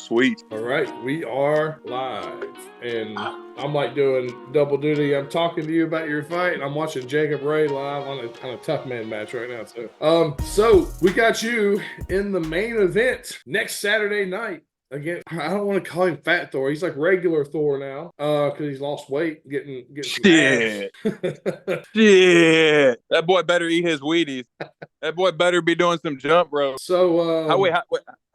Sweet. All right, we are live, and I'm like doing double duty. I'm talking to you about your fight, and I'm watching Jacob Ray live on a tough man match right now. So we got you in the main event next Saturday night. Again, I don't want to call him Fat Thor. He's like regular Thor now, because he's lost weight, getting some abs. Shit. That boy better eat his Wheaties. That boy better be doing some jump rope. So,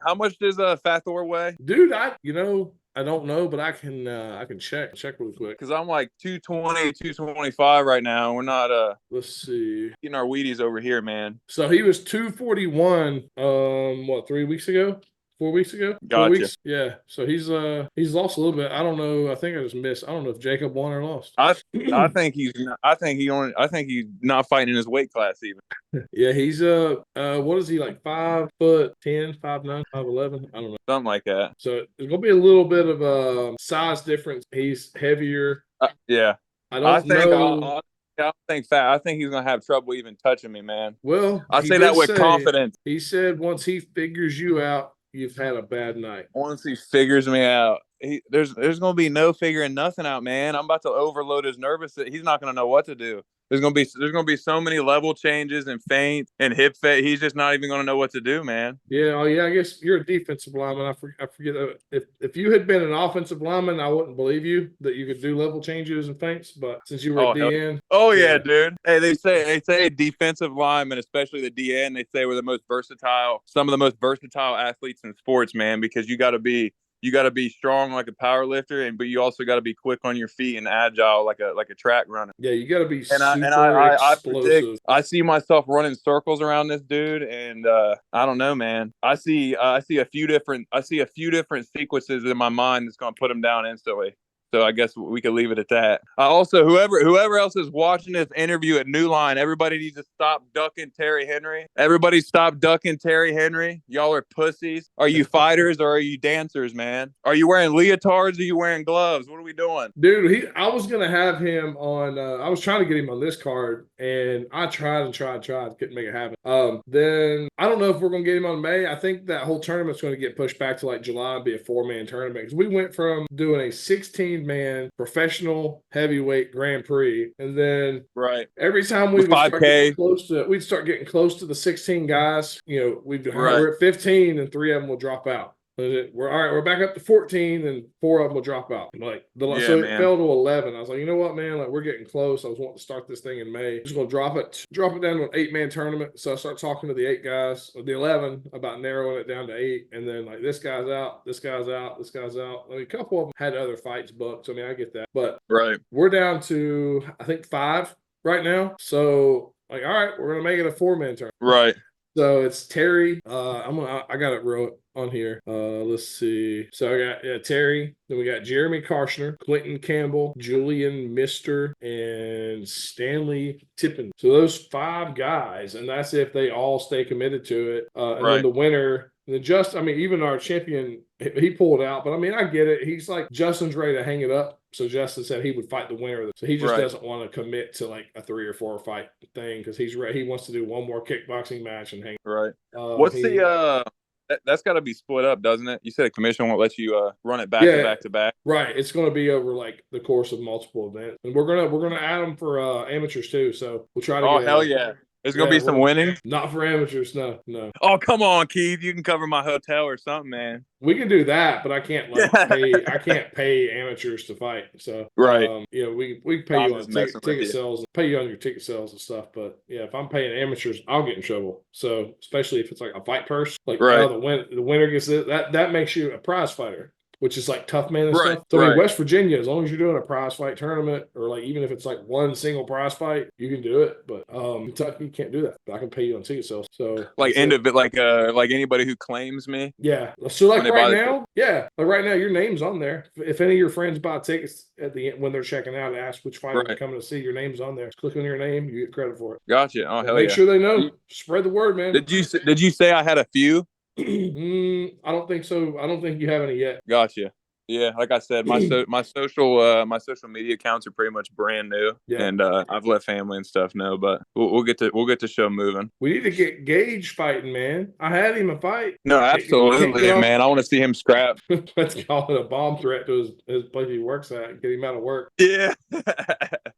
How much does Fat Thor weigh? dude, I don't know, but I can check really quick. Because I'm like 220, 225 right now. We're not Let's see. getting our Wheaties over here, man. So he was 241 3 weeks ago? 4 weeks ago? Gotcha. 4 weeks? Yeah. So he's lost a little bit. I don't know. I think I just missed. I don't know if Jacob won or lost. I think he's not fighting in his weight class even. Yeah, he's what is he, like 5'10", 5'9", 5'11"? I don't know. Something like that. So there's gonna be a little bit of a size difference. He's heavier. Yeah. I don't know. I think he's gonna have trouble even touching me, man. Well, I say that with confidence. He said once he figures you out, you've had a bad night. Once he figures me out, there's gonna be no figuring nothing out, man. I'm about to overload his nervous. He's not gonna know what to do. There's gonna be so many level changes and feints and hip fake. He's just not even gonna know what to do, man. Yeah, oh yeah. I guess you're a defensive lineman. I forget if you had been an offensive lineman, I wouldn't believe you that you could do level changes and feints. But since you were a DN, yeah, dude. Hey, they say defensive linemen, especially the DN, they say we're some of the most versatile athletes in sports, man. Because you got to be strong like a power lifter, but you also got to be quick on your feet and agile like a track runner. Yeah, you got to be I predict. I see myself running circles around this dude, and I don't know, man. I see a few different sequences in my mind that's going to put him down instantly. So I guess we could leave it at that. Also, whoever else is watching this interview at New Line, everybody needs to stop ducking Terry Henry. Everybody stop ducking Terry Henry. Y'all are pussies. Are you fighters or are you dancers, man? Are you wearing leotards or are you wearing gloves? What are we doing? Dude, I was going to have him on, I was trying to get him on this card, and I tried, couldn't make it happen. Then I don't know if we're going to get him on May. I think that whole tournament's going to get pushed back to like July and be a 4-man tournament, because we went from doing a 16-man professional heavyweight Grand Prix, and then every time we would we'd start getting close to the 16 guys. We're at 15 and 3 of them will drop out. We're back up to 14 and 4 of them will drop out. So it fell to 11. I was like, you know what, man? Like, we're getting close. I was wanting to start this thing in May. I'm just gonna drop it down to an 8-man tournament. So I start talking to the 8 guys, or the 11, about narrowing it down to 8. And then like, this guy's out. I mean, a couple of them had other fights booked. So I mean, I get that, but we're down to, I think, 5 right now. So like, all right, we're gonna make it a 4-man tournament. Right. So it's Terry. I got it wrote on here. Let's see. So I got Terry. Then we got Jeremy Karshner, Clinton Campbell, Julian Mister, and Stanley Tippin. So those 5 guys, and that's if they all stay committed to it. And then the winner. Even our champion, he pulled out. But I mean, I get it. He's like, Justin's ready to hang it up. So Justin said he would fight the winner. So he just doesn't want to commit to like a 3 or 4 fight thing, because he's ready. He wants to do one more kickboxing match and hang. Right. That's got to be split up, doesn't it? You said a commission won't let you run it back to back. Right. It's going to be over like the course of multiple events, and we're gonna add them for amateurs too. So we'll try to. Oh, hell yeah! There's gonna be some winning. Not for amateurs, no. Oh, come on, Keith. You can cover my hotel or something, man. We can do that, but I can't pay amateurs to fight. So we pay you on ticket sales, pay you on your ticket sales and stuff. But yeah, if I'm paying amateurs, I'll get in trouble. So especially if it's like a fight purse, like the winner gets it, that makes you a prize fighter, which is like tough man and stuff. So I mean, West Virginia, as long as you're doing a prize fight tournament, or like even if it's like one single prize fight, you can do it. But Kentucky, you can't do that. But I can pay you on ticket sales. So like like anybody who claims me. Yeah. So like right now, your name's on there. If any of your friends buy tickets at the end when they're checking out and ask which fighter they're coming to see, your name's on there. Just click on your name, you get credit for it. Gotcha. Oh, hell yeah. Make sure they know. Spread the word, man. Did you say I had a few? I don't think so. I don't think you have any yet. Gotcha. Yeah, like I said, my social media accounts are pretty much brand new, and I've let family and stuff know, but we'll get the show moving. We need to get Gage fighting, man. I had him a fight. No, absolutely, man. I want to see him scrap. Let's call it a bomb threat to his place he works at. Get him out of work. Yeah.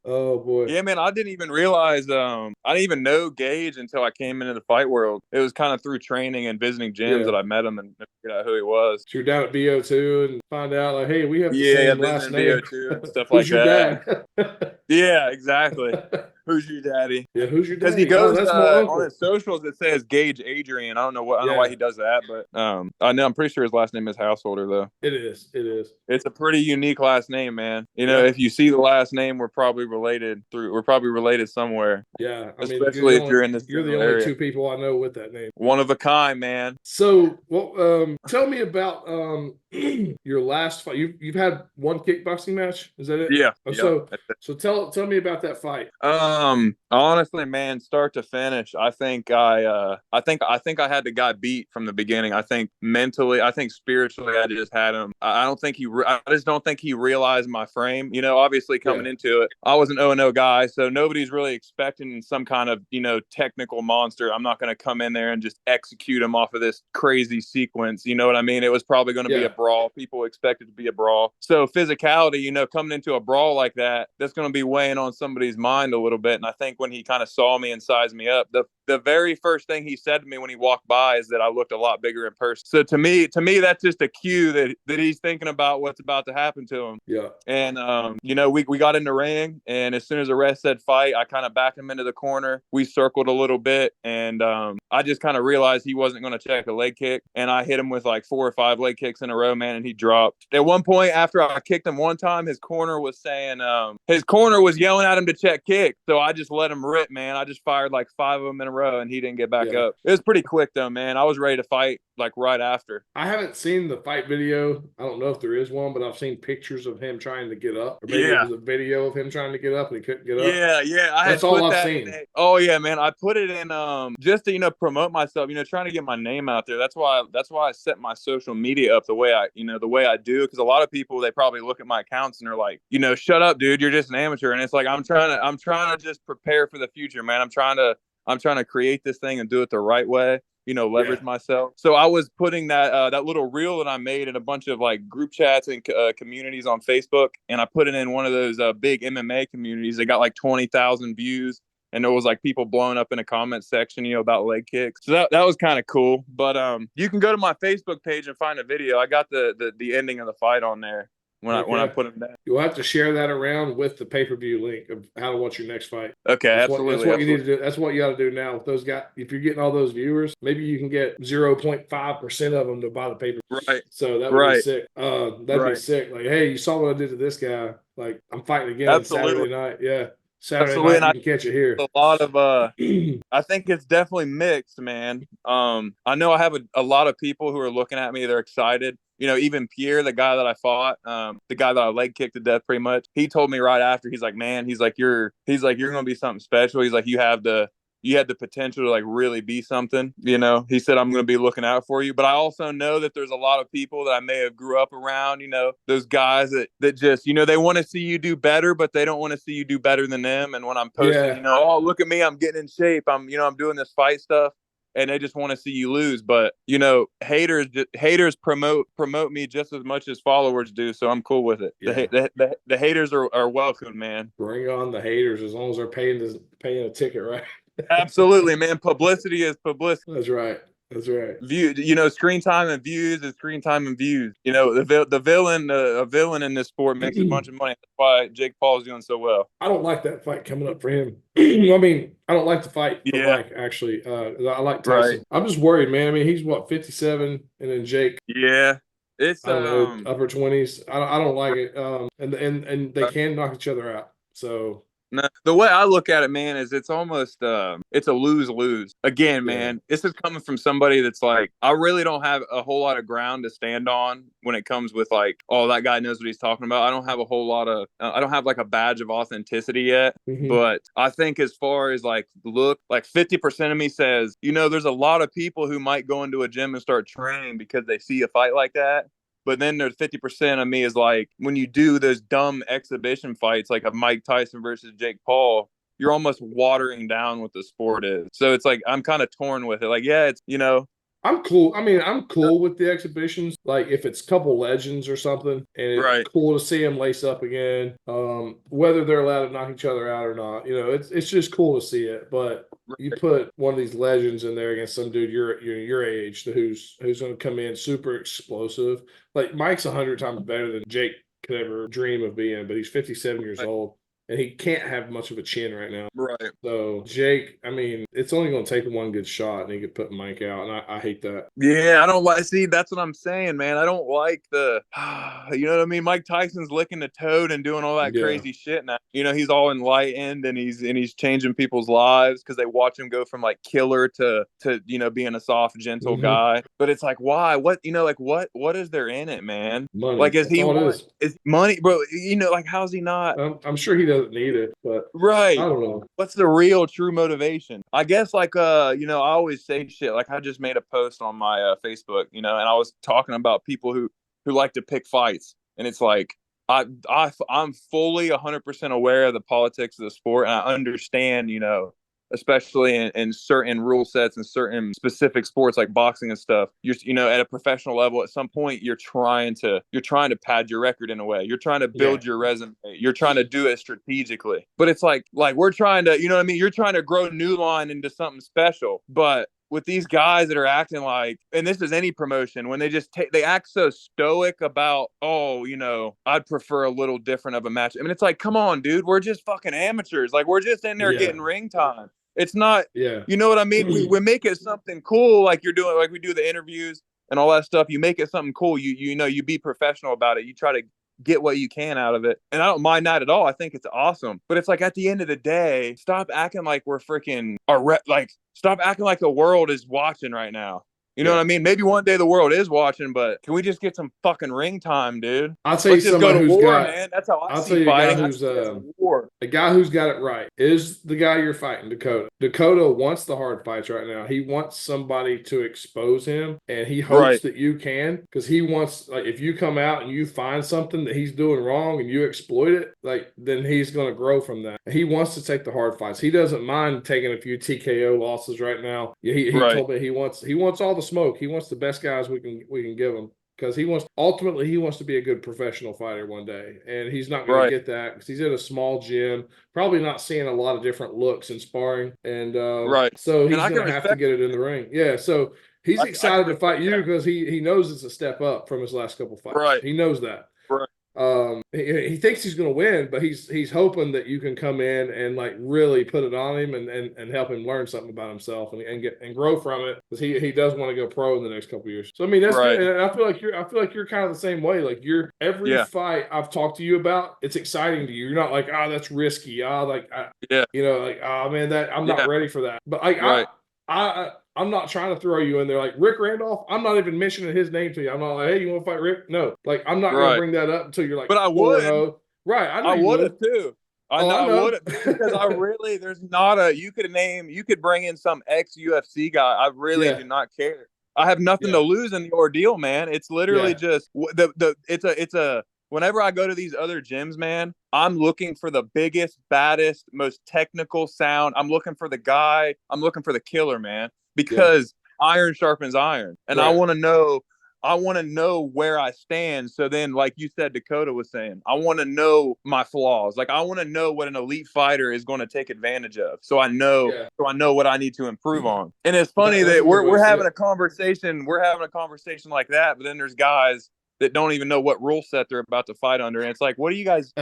Oh boy. Yeah, man. I didn't even realize. I didn't even know Gage until I came into the fight world. It was kind of through training and visiting gyms that I met him and figured out who he was. So you're down at BO2 and find out like, hey, we have the same last name. BO2 and stuff like that. Yeah, exactly. Who's your daddy? Yeah, who's your daddy? Because he goes on his socials. It says Gage Adrian. I don't know why he does that, but I know I'm pretty sure his last name is Householder though. It is. It's a pretty unique last name, man. You know, if you see the last name, we're probably related somewhere. Yeah, I mean, especially if you're in this. You're the only two people I know with that name. One of a kind, man. So, tell me about your last fight. You've had one kickboxing match. Is that it? Yeah. So tell me about that fight. Honestly, man, start to finish, I think I had the guy beat from the beginning. I think mentally, I think spiritually, I just had him. I just don't think he realized my frame. You know, obviously coming into it, I was an 0-0 guy, so nobody's really expecting some kind of, technical monster. I'm not going to come in there and just execute him off of this crazy sequence. You know what I mean? It was probably going to be a brawl. People expect it to be a brawl. So physicality, coming into a brawl like that, that's going to be weighing on somebody's mind a little bit. And I think when he kind of saw me and sized me up, the very first thing he said to me when he walked by is that I looked a lot bigger in person. So to me, that's just a cue that he's thinking about what's about to happen to him. Yeah. And, we got in the ring, and as soon as the ref said fight, I kind of backed him into the corner. We circled a little bit, and I just kind of realized he wasn't going to check a leg kick. And I hit him with like 4 or 5 leg kicks in a row, man, and he dropped. At one point, after I kicked him one time, his corner was yelling at him to check kick. So I just let him rip, man. I just fired like 5 of them in a row, and he didn't get back up. It was pretty quick, though, man. I was ready to fight like right after. I haven't seen the fight video. I don't know if there is one, but I've seen pictures of him trying to get up. Or maybe it was a video of him trying to get up and he couldn't get up. Yeah. That's all I've seen. Oh yeah, man. I put it in just to promote myself. Trying to get my name out there. That's why I set my social media up the way I do. Because a lot of people, they probably look at my accounts and they're like, shut up, dude. You're just an amateur. And it's like I'm trying to just prepare for the future, man. I'm trying to create this thing and do it the right way. Leverage myself. So I was putting that little reel that I made in a bunch of like group chats and communities on Facebook, and I put it in one of those big MMA communities. They got like 20,000 views, and there was like people blowing up in a comment section, about leg kicks. So that was kind of cool. But you can go to my Facebook page and find a video. I got the ending of the fight on there. When I put them down. You'll have to share that around with the pay-per-view link of how to watch your next fight. Okay, absolutely. That's what you need to do. That's what you got to do now with those guys. If you're getting all those viewers, maybe you can get 0.5% of them to buy the pay-per-view. Right. So that would be sick. That'd be sick. Like, hey, you saw what I did to this guy. Like, I'm fighting again on Saturday night. Yeah. Saturday night, you can catch it here. A lot of I think it's definitely mixed, man. I know I have a lot of people who are looking at me. They're excited. Even Pierre, the guy that I fought, the guy that I leg kicked to death pretty much, he told me right after, he's like, man, you're going to be something special. He's like, you had the potential to like really be something, he said, I'm going to be looking out for you. But I also know that there's a lot of people that I may have grew up around, those guys that just, they want to see you do better, but they don't want to see you do better than them. And when I'm posting, oh, look at me, I'm getting in shape. I'm doing this fight stuff. And they just want to see you lose. But, haters promote me just as much as followers do. So I'm cool with it. Yeah. The haters are welcome, man. Bring on the haters as long as they're paying a ticket, right? Absolutely, man. Publicity is publicity. That's right. Screen time and views is screen time and views. A villain in this sport makes a bunch of money. That's why Jake Paul's doing so well. I don't like that fight coming up for him. I mean, I don't like the fight for Mike, actually. I like Tyson. Right. I'm just worried, man. I mean, he's 57, and then Jake. Yeah. It's upper 20s. I don't like it. And they can knock each other out. So no, the way I look at it, man, is it's almost it's a lose-lose. Again, man, this is coming from somebody that's like, I really don't have a whole lot of ground to stand on when it comes with like, oh, that guy knows what he's talking about. I don't have a whole lot of, I don't have like a badge of authenticity yet. Mm-hmm. But I think as far as like, look, like 50% of me says, there's a lot of people who might go into a gym and start training because they see a fight like that. But then there's 50% of me is like, when you do those dumb exhibition fights, like a Mike Tyson versus Jake Paul, you're almost watering down what the sport is. So it's like, I'm kind of torn with it. Like, yeah, it's, I'm cool. I mean, I'm cool with the exhibitions. Like if it's a couple legends or something, and it's right. cool to see them lace up again. Whether they're allowed to knock each other out or not, it's just cool to see it. But you put one of these legends in there against some dude your age who's going to come in super explosive. Like Mike's 100 times better than Jake could ever dream of being, but he's 57 years old. And he can't have much of a chin right now. Right. So Jake, I mean, it's only going to take one good shot, and he could put Mike out, and I hate that. Yeah, I don't like. See, that's what I'm saying, man. I don't like the, you know what I mean. Mike Tyson's licking the toad and doing all that crazy shit now. He's all enlightened and he's changing people's lives because they watch him go from like killer to being a soft, gentle guy. But it's like, why? What what is there in it, man? Money. Like, is that's is money, bro? Like, how's he not? I'm sure he doesn't need it, but right. I don't know. What's the real true motivation? I guess like I always say shit. Like I just made a post on my Facebook, and I was talking about people who like to pick fights, and it's like I'm fully 100% aware of the politics of the sport, and I understand, especially in certain rule sets and certain specific sports like boxing and stuff. You're at a professional level, at some point you're trying to pad your record in a way. You're trying to build your resume. You're trying to do it strategically. But it's like we're trying to, you're trying to grow New Line into something special. But with these guys that are acting like, and this is any promotion, when they act so stoic about, I'd prefer a little different of a match. I mean, it's like, come on, dude, we're just fucking amateurs. Like, we're just in there getting ring time. It's not, you know what I mean? We make it something cool, like you're doing, like we do the interviews and all that stuff. You make it something cool. You be professional about it. You try to get what you can out of it. And I don't mind that at all. I think it's awesome. But it's like, at the end of the day, stop acting like we're freaking, stop acting like the world is watching right now. You know what I mean? Maybe one day the world is watching, but can we just get some fucking ring time, dude? I'll tell you somebody who's got, man. That's how I see fighting. A guy who's got it right is the guy you're fighting, Dakota. Dakota wants the hard fights right now. He wants somebody to expose him, and he hopes that you can, because he wants, like, if you come out and you find something that he's doing wrong and you exploit it, like, then he's going to grow from that. He wants to take the hard fights. He doesn't mind taking a few TKO losses right now. He told me he wants all the smoke. He wants the best guys we can give him, because he wants to be a good professional fighter one day, and he's not going to get that because he's in a small gym, probably not seeing a lot of different looks in sparring, and so he's going to have to get it in the ring. Yeah, so he's excited to fight you because he knows it's a step up from his last couple fights. Right, he knows that. Right. He thinks he's going to win, but he's hoping that you can come in and like really put it on him and help him learn something about himself and grow from it, because he does want to go pro in the next couple of years. So I mean, that's good. And I feel like you're kind of the same way. Like every fight I've talked to you about, it's exciting to you. You're not like, oh, that's risky. Oh, like oh man, that I'm not ready for that. But like I'm not trying to throw you in there like Rick Randolph. I'm not even mentioning his name to you. I'm not like, hey, you want to fight Rick? No, like I'm not going to bring that up until you're like, but I would. Right, I would have too. I would have, because I really, there's not a, you could bring in some ex-UFC guy. I really do not care. I have nothing to lose in the ordeal, man. It's literally just it's a whenever I go to these other gyms, man, I'm looking for the biggest, baddest, most technical sound. I'm looking for the guy. I'm looking for the killer, man, because iron sharpens iron. And I want to know where I stand. So then, like you said, Dakota was saying, I want to know my flaws. Like, I want to know what an elite fighter is going to take advantage of. So I know what I need to improve on. And it's funny that we're having a conversation. We're having a conversation like that, but then there's guys that don't even know what rule set they're about to fight under. And it's like, what are you guys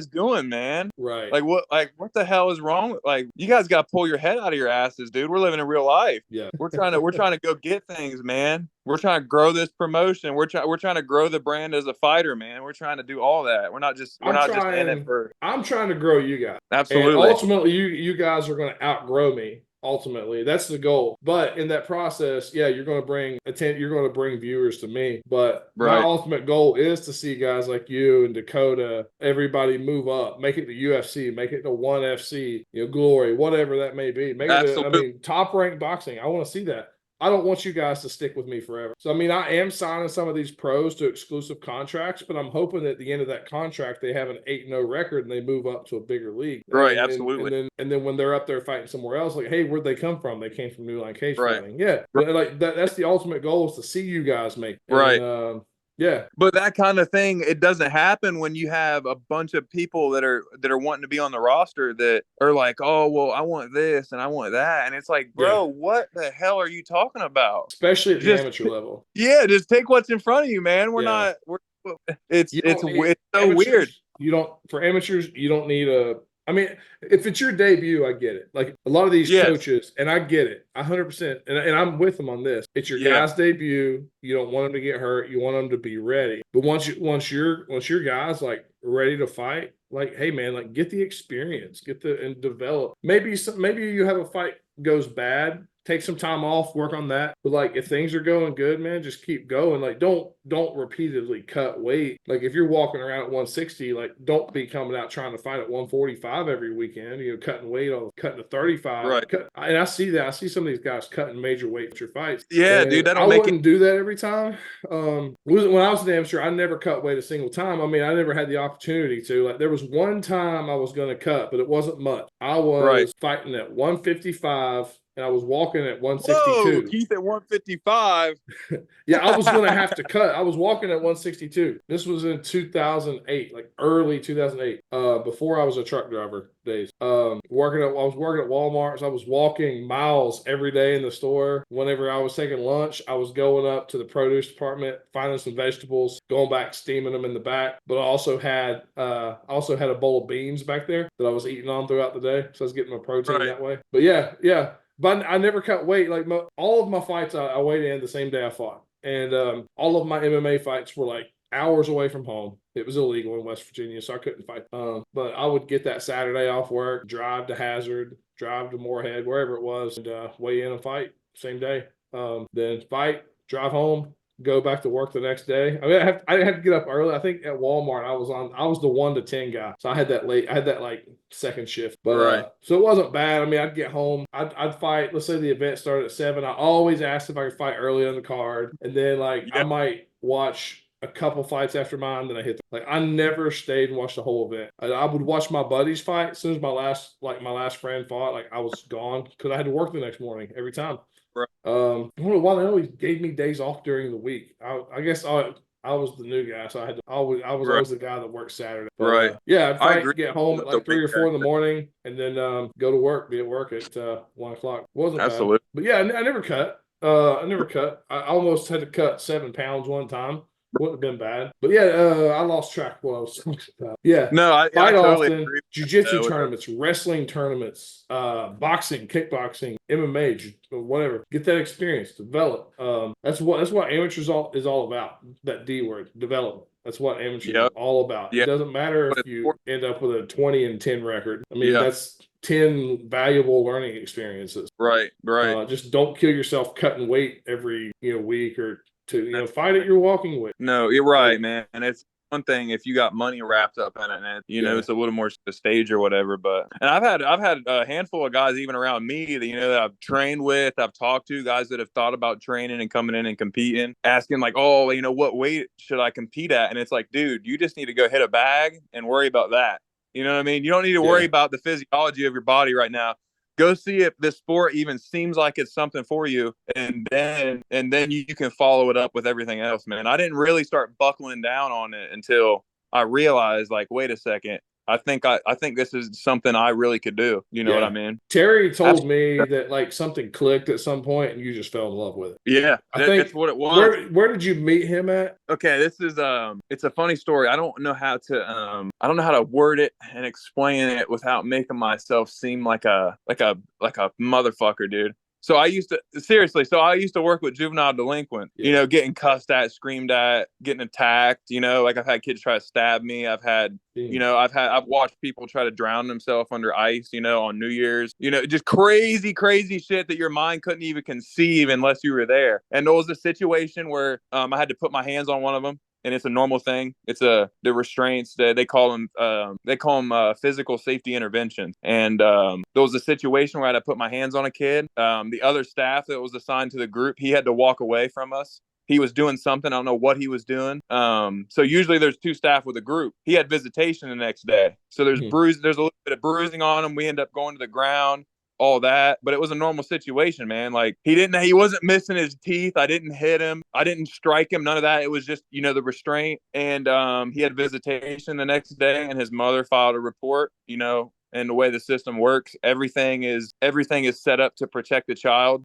doing, man? Right. Like what the hell is wrong? Like, you guys got to pull your head out of your asses, dude. We're living in real life. Yeah. We're trying to go get things, man. We're trying to grow in to grow the brand as a fighter, man. We're trying to do all that. We're not just in it for. I'm trying to grow you guys. Absolutely. And ultimately, you guys are going to outgrow me. Ultimately, that's the goal. But in that process, you're going to bring viewers to me. But my ultimate goal is to see guys like you and Dakota, everybody move up, make it to UFC, make it to ONE FC, Glory, whatever that may be. Make it top ranked boxing. I want to see that. I don't want you guys to stick with me forever. So, I mean, I am signing some of these pros to exclusive contracts, but I'm hoping at the end of that contract, they have an 8-0 record and they move up to a bigger league. Right, absolutely. And then when they're up there fighting somewhere else, like, hey, where'd they come from? They came from New Line Cage Right. Fighting. Yeah. Right. Like that's the ultimate goal, is to see you guys make. Right. Yeah. But that kind of thing, it doesn't happen when you have a bunch of people that are wanting to be on the roster that are like, oh, well, I want this and I want that. And it's like, bro, what the hell are you talking about? Especially at the amateur level. Yeah, just take what's in front of you, man. It's so weird. You don't, for amateurs, you don't need I mean, if it's your debut, I get it. Like a lot of these coaches, and I get it 100%. And I'm with them on this. It's your guy's debut. You don't want them to get hurt. You want them to be ready. But once your guys like ready to fight, like, hey man, like get the experience, and develop. Maybe you have a fight goes bad. Take some time off, work on that. But like, if things are going good, man, just keep going. Like, don't repeatedly cut weight. Like, if you're walking around at 160, like, don't be coming out trying to fight at 145 every weekend. You know, cutting weight, cutting to 35. Right. And I see that. I see some of these guys cutting major weight at your fights. Yeah, dude, I wouldn't do that every time. When I was an amateur, I never cut weight a single time. I mean, I never had the opportunity to. Like, there was one time I was going to cut, but it wasn't much. I was fighting at 155. And I was walking at 162. Whoa, Keith at 155. Yeah, I was going to have to cut. I was walking at 162. This was in 2008, like early 2008, before I was a truck driver days. I was working at Walmart, so I was walking miles every day in the store. Whenever I was taking lunch, I was going up to the produce department, finding some vegetables, going back, steaming them in the back. But I also had a bowl of beans back there that I was eating on throughout the day, so I was getting my protein that way. But yeah. But I never cut weight. Like all of my fights, I weighed in the same day I fought. And all of my MMA fights were like hours away from home. It was illegal in West Virginia, so I couldn't fight. But I would get that Saturday off work, drive to Hazard, drive to Moorhead, wherever it was, and weigh in and fight same day. Then fight, drive home, go back to work the next day. I mean, I didn't have to get up early. I think at Walmart, I was the 1 to 10 guy. So I had that like second shift. But so it wasn't bad. I mean, I'd get home, I'd fight. Let's say the event started at 7. I always asked if I could fight early on the card. And then I might watch a couple fights after mine, then I hit I never stayed and watched the whole event. I would watch my buddies fight. As soon as my last friend fought, I was gone because I had to work the next morning every time. Right. I don't know why they always gave me days off during the week. I guess I was the new guy, so I was always the guy that worked Saturday. But, I'd fight, get home at like 3 or 4 in the morning, and then go to work, be at work at 1 o'clock. Wasn't bad. But yeah, I never cut. I almost had to cut 7 pounds one time. Wouldn't have been bad. But yeah, I lost track of what I was talking about. Yeah. No, I totally agree. Jiu-jitsu tournaments, wrestling tournaments, boxing, kickboxing, MMA, whatever. Get that experience, develop. That's what amateurs is all about. That D word, development. That's what amateurs are all about. It doesn't matter if you end up with a 20-10 record. I mean, that's 10 valuable learning experiences. Right. Just don't kill yourself cutting weight every week or to fight at your walking weight. No, you're right, man. And it's one thing if you got money wrapped up in it, and it's a little more the stage or whatever. But I've had a handful of guys even around me that that I've trained with, I've talked to, guys that have thought about training and coming in and competing, asking like, oh, what weight should I compete at? And it's like, dude, you just need to go hit a bag and worry about that. You know what I mean? You don't need to worry about the physiology of your body right now. Go see if this sport even seems like it's something for you, and then you can follow it up with everything else, man. I didn't really start buckling down on it until I realized, like, wait a second, I think this is something I really could do. You know what I mean? Terry told me that something clicked at some point and you just fell in love with it. Yeah, I think that's what it was. Where did you meet him at? Okay, this is it's a funny story. I don't know how to word it and explain it without making myself seem like a motherfucker, dude. So I used to work with juvenile delinquent, getting cussed at, screamed at, getting attacked, I've had kids try to stab me. I've had, I've watched people try to drown themselves under ice, on New Year's, just crazy, crazy shit that your mind couldn't even conceive unless you were there. And there was a situation where I had to put my hands on one of them. and it's a normal thing. It's the restraints that they call them physical safety interventions. And there was a situation where I had to put my hands on a kid. The other staff that was assigned to the group, he had to walk away from us. He was doing something. I don't know what he was doing. So usually there's 2 staff with a group. He had visitation the next day. So there's there's a little bit of bruising on him. We end up going to the ground, all that. But it was a normal situation, man. Like he wasn't missing his teeth. I didn't hit him. I didn't strike him. None of that. It was just, the restraint. And he had visitation the next day, and his mother filed a report, and the way the system works, everything is set up to protect the child.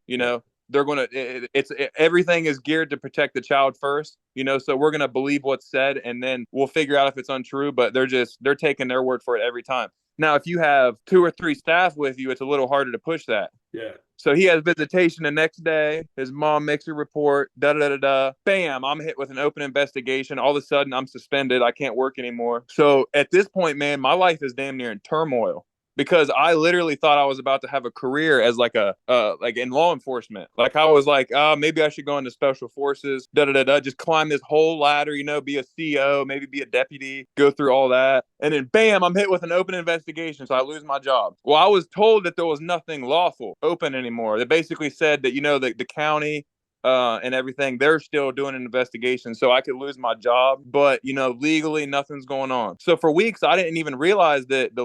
They're going to, everything is geared to protect the child first, so we're going to believe what's said, and then we'll figure out if it's untrue, but they're taking their word for it every time. Now, if you have 2 or 3 staff with you, it's a little harder to push that. Yeah. So he has visitation the next day. His mom makes a report. Bam, I'm hit with an open investigation. All of a sudden, I'm suspended. I can't work anymore. So at this point, man, my life is damn near in turmoil, because I literally thought I was about to have a career as like in law enforcement. Like I was like, maybe I should go into special forces, just climb this whole ladder, be a CO, maybe be a deputy, go through all that. And then bam, I'm hit with an open investigation. So I lose my job. Well, I was told that there was nothing lawful open anymore. They basically said that, the county, and everything, they're still doing an investigation, so I could lose my job, but legally nothing's going on. So for weeks I didn't even realize that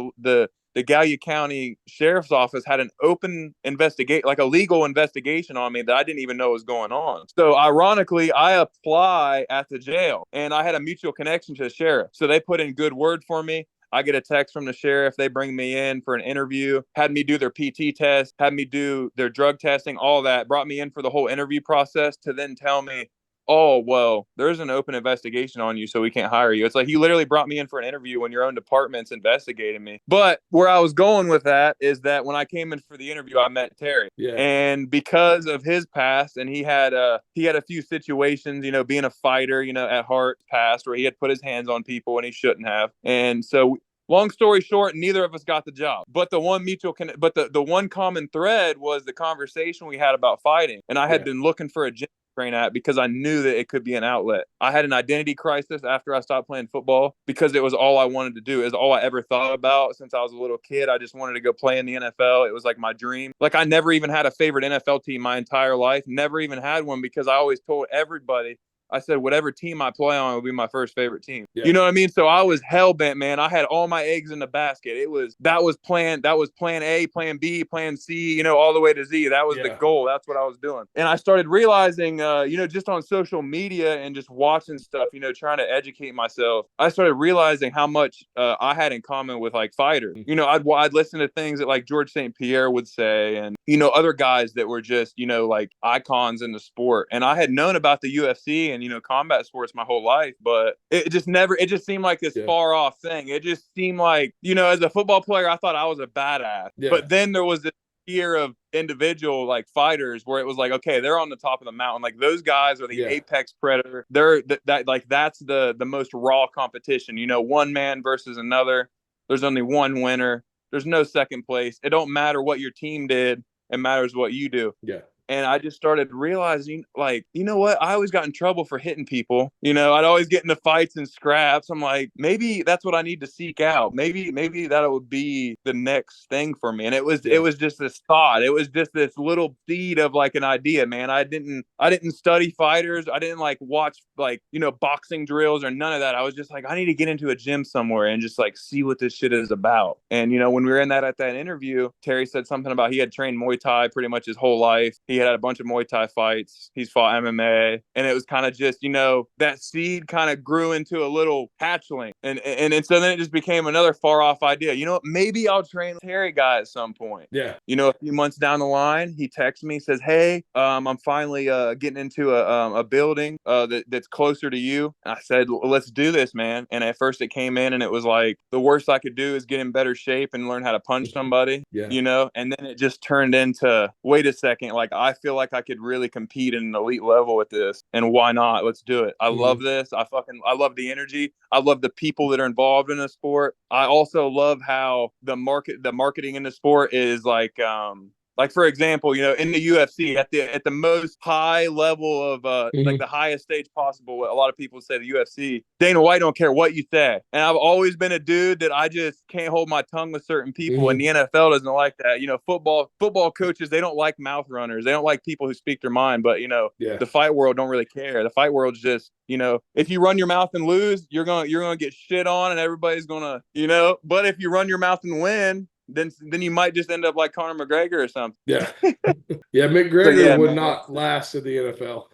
the Gallia County Sheriff's Office had an open investigation, like a legal investigation on me that I didn't even know was going on. So ironically, I apply at the jail, and I had a mutual connection to the sheriff, so they put in good word for me. I get a text from the sheriff. They bring me in for an interview, had me do their PT test, had me do their drug testing, all that, brought me in for the whole interview process to then tell me, oh, well, there's an open investigation on you, so we can't hire you. It's like you literally brought me in for an interview when your own department's investigating me. But where I was going with that is that when I came in for the interview, I met Terry. Yeah. And because of his past, and he had a few situations, being a fighter, at heart past, where he had put his hands on people and he shouldn't have. And so long story short, neither of us got the job. But the one common thread was the conversation we had about fighting. And I had been looking for a gym train at because I knew that it could be an outlet. I had an identity crisis after I stopped playing football because it was all I wanted to do. It was all I ever thought about since I was a little kid. I just wanted to go play in the NFL. It was like my dream. Like I never even had a favorite NFL team my entire life. Never even had one, because I always told everybody, I said, whatever team I play on will be my first favorite team. Yeah. You know what I mean? So I was hell bent, man. I had all my eggs in the basket. That was plan A, plan B, plan C, all the way to Z. That was the goal. That's what I was doing. And I started realizing, just on social media and just watching stuff, trying to educate myself, I started realizing how much I had in common with like fighters. I'd listen to things that like George St. Pierre would say, and, other guys that were just, like icons in the sport. And I had known about the UFC and, combat sports my whole life, but it just seemed like this far off thing. It just seemed like, as a football player, I thought I was a badass, but then there was this fear of individual like fighters where it was like, okay, they're on the top of the mountain. Like those guys are the apex predator. That's the most raw competition, one man versus another. There's only one winner. There's no second place. It don't matter what your team did. It matters what you do. Yeah. And I just started realizing, like, you know what? I always got in trouble for hitting people. I'd always get into fights and scraps. I'm like, maybe that's what I need to seek out. Maybe that would be the next thing for me. And it was just this thought. It was just this little seed of like an idea, man. I didn't study fighters. I didn't like watch like, boxing drills or none of that. I was just like, I need to get into a gym somewhere and just like see what this shit is about. And, when we were at that interview, Terry said something about he had trained Muay Thai pretty much his whole life. He had a bunch of Muay Thai fights. He's fought MMA. And it was kind of just, that seed kind of grew into a little hatchling. And so then it just became another far off idea. Maybe I'll train Terry guy at some point. Yeah. A few months down the line, he texts me, says, hey, I'm finally getting into a building that's closer to you. And I said, let's do this, man. And at first it came in and it was like, the worst I could do is get in better shape and learn how to punch somebody, and then it just turned into, wait a second, like I feel like I could really compete at an elite level with this, and why not? Let's do it. I love this. I love the energy. I love the people that are involved in the sport. I also love how the marketing in the sport is like Like, for example, in the UFC, at the most high level of like the highest stage possible, a lot of people say the UFC, Dana White don't care what you say. And I've always been a dude that I just can't hold my tongue with certain people, and the NFL doesn't like that. Football coaches, they don't like mouth runners. They don't like people who speak their mind. But the fight world don't really care. The fight world's just, if you run your mouth and lose, you're gonna get shit on, and everybody's gonna, But if you run your mouth and win, then you might just end up like Conor McGregor or something. Yeah. Yeah, McGregor would not last in the NFL.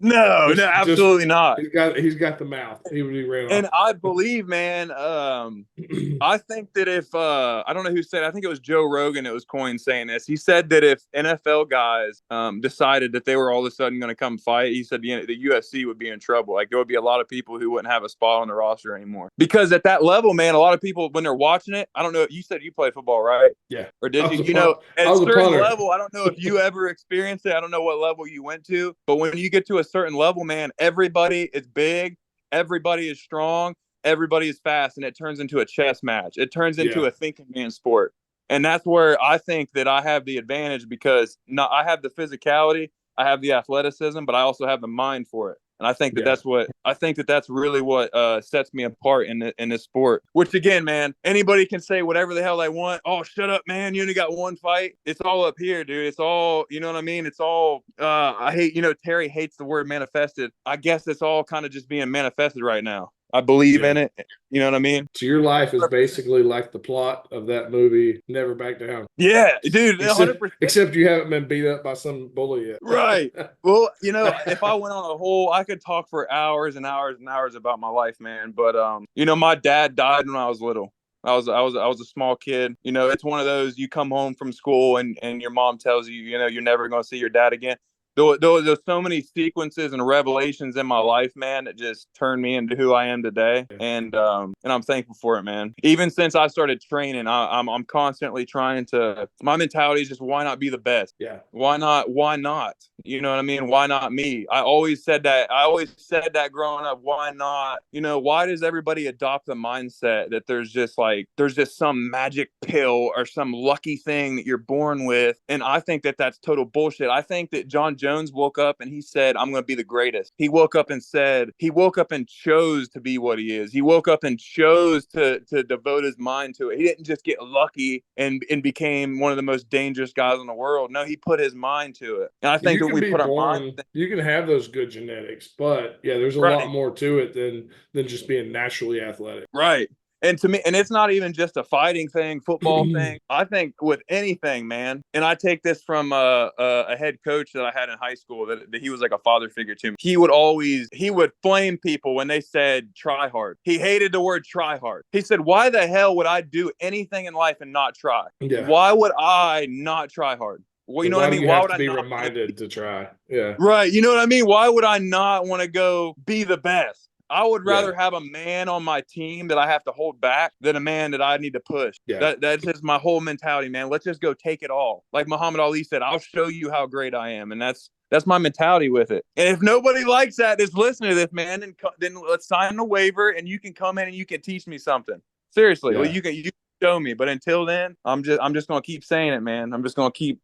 No, absolutely not. He's got the mouth. He would be ran off. And I believe, man, I think that if I don't know who said, I think it was Joe Rogan that was coined saying this. He said that if NFL guys decided that they were all of a sudden going to come fight, he said the UFC would be in trouble. Like, there would be a lot of people who wouldn't have a spot on the roster anymore. Because at that level, man, a lot of people, when they're watching it, I don't know, you said you played football, right? Yeah. Or did you? At a certain level, I don't know if you ever experienced it. I don't know what level you went to, but when you get to a certain level, man, everybody is big, everybody is strong, everybody is fast, and it turns into a chess match. It turns into a thinking man sport. And that's where I think that I have the advantage, because I have the physicality, I have the athleticism, but I also have the mind for it. And I think that that's really what sets me apart in this sport. Which, again, man, anybody can say whatever the hell they want. Oh, shut up, man! You only got one fight. It's all up here, dude. It's all, you know what I mean? It's all. I hate. Terry hates the word manifested. I guess it's all kind of just being manifested right now. I believe in it. You know what I mean? So your life is basically like the plot of that movie, Never Back Down. Yeah, dude, 100%. Except you haven't been beat up by some bully yet. Right. Well, if I went on a whole, I could talk for hours and hours and hours about my life, man. But my dad died when I was little. I was a small kid. It's one of those, you come home from school and your mom tells you, you're never going to see your dad again. There's so many sequences and revelations in my life, man, that just turned me into who I am today, and I'm thankful for it, man. Even since I started training, I'm constantly trying to. My mentality is just, why not be the best? Yeah. Why not? Why not? You know what I mean? Why not me? I always said that growing up. Why not? Why does everybody adopt the mindset that there's just some magic pill or some lucky thing that you're born with? And I think that that's total bullshit. I think that John Jones woke up and he said, I'm going to be the greatest. He woke up and chose to be what he is. He woke up and chose to devote his mind to it. He didn't just get lucky and became one of the most dangerous guys in the world. No, he put his mind to it. And I think that we put our mind. You can have those good genetics, but there's a lot more to it than just being naturally athletic. Right. And to me, and it's not even just a fighting thing, football thing. I think with anything, man, and I take this from a head coach that I had in high school, that he was like a father figure to me. He would flame people when they said try hard. He hated the word try hard. He said, why the hell would I do anything in life and not try? Yeah. Why would I not try hard? Well, you know what I mean? Why would I be reminded to try? Yeah. Right. You know what I mean? Why would I not want to go be the best? I would rather have a man on my team that I have to hold back than a man that I need to push. Yeah. That's just my whole mentality, man. Let's just go take it all. Like Muhammad Ali said, I'll show you how great I am. And that's my mentality with it. And if nobody likes that, is listening to this, man, then let's sign the waiver and you can come in and you can teach me something. Seriously. Yeah. Well, you can show me, but until then, I'm just gonna keep saying it, man. I'm gonna keep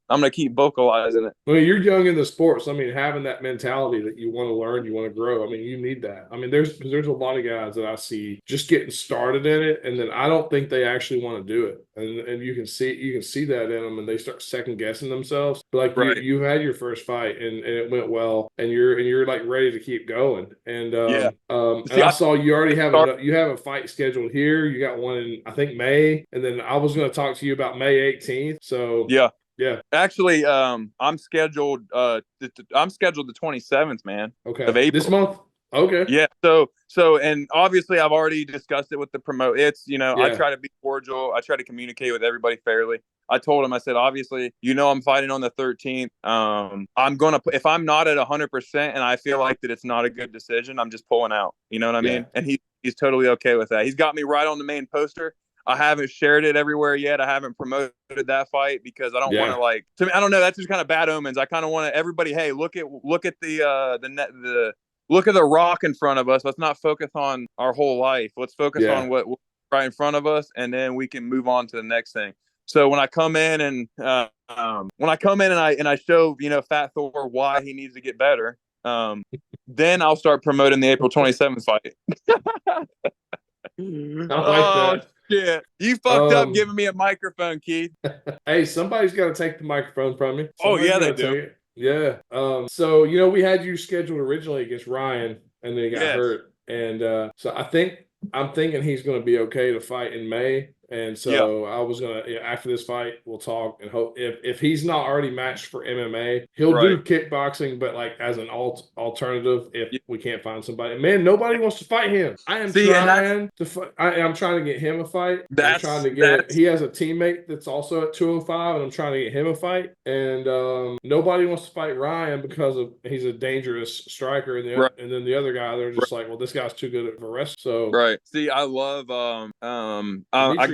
vocalizing it. I mean, you're young in the sports. I mean, having that mentality that you want to learn, you want to grow. I mean, you need that. I mean, there's a lot of guys that I see just getting started in it, and then I don't think they actually want to do it. And you can see that in them, and they start second guessing themselves. But like you had your first fight, and it went well, and you're like ready to keep going. And I saw you already have a fight scheduled here. You got one in, I think, May. And then I was going to talk to you about May 18th. So yeah. Actually, I'm scheduled the 27th, man. Okay. Of April. This month. Okay. Yeah. So, and obviously, I've already discussed it with the promote. It's I try to be cordial. I try to communicate with everybody fairly. I told him, I said, obviously, I'm fighting on the 13th. I'm gonna if I'm not at 100% and I feel like that it's not a good decision, I'm just pulling out. You know what I mean? And he's totally okay with that. He's got me right on the main poster. I haven't shared it everywhere yet. I haven't promoted that fight because I don't want to I don't know. That's just kind of bad omens. I kind of want everybody, hey, look at the look at the rock in front of us. Let's not focus on our whole life. Let's focus on what's right in front of us, and then we can move on to the next thing. So when I come in and when I come in and I show Fat Thor why he needs to get better, then I'll start promoting the April 27th fight. I like that. Shit, you fucked up giving me a microphone, Keith. Hey, somebody's got to take the microphone from me. Yeah, they do. Yeah. So we had you scheduled originally against Ryan, and then he got hurt, and so I'm thinking he's going to be okay to fight in May. And so I was gonna after this fight we'll talk and hope if he's not already matched for MMA, he'll do kickboxing, but like as an alternative if we can't find somebody. Man, nobody wants to fight him. I am trying to I'm trying to get him a fight. I'm trying to get he has a teammate that's also at 205, and I'm trying to get him a fight. And nobody wants to fight Ryan because he's a dangerous striker, and then the other guy, they're just like, well, this guy's too good for wrestling. So see, I love I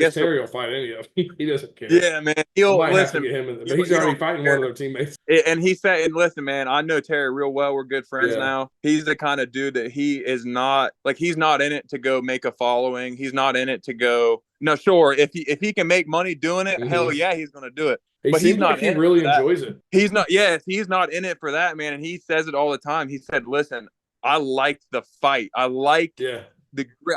guess Terry will fight any of them. He doesn't care. Yeah, man. He'll have to get him but he's already fighting one of their teammates. And he said, and listen, man, I know Terry real well. We're good friends now. He's the kind of dude that he is not like, he's not in it to go make a following. He's not in it to go, no, sure. If he can make money doing it, hell yeah, he's going to do it. But he's not. He really enjoys it. He's not. Yes, he's not in it for that, man. And he says it all the time. He said, "Listen, I liked the fight. I liked